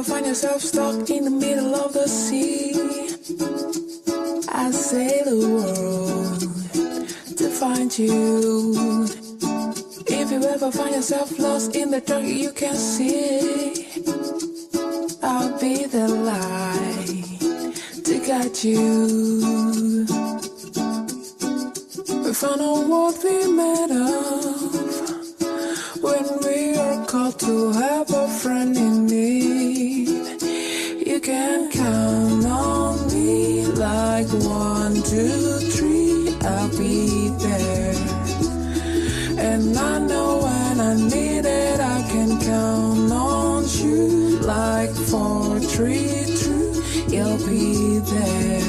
ever find yourself stuck in the middle of the sea, I sail the world to find you. If you ever find yourself lost in the dark you can't see, I'll be the light to guide you. We found out what we made of when we are called to have a friend in need. You can count on me like 1, 2, 3, I'll be there. And I know when I need it I can count on you like 4, 3, 2, you'll be there.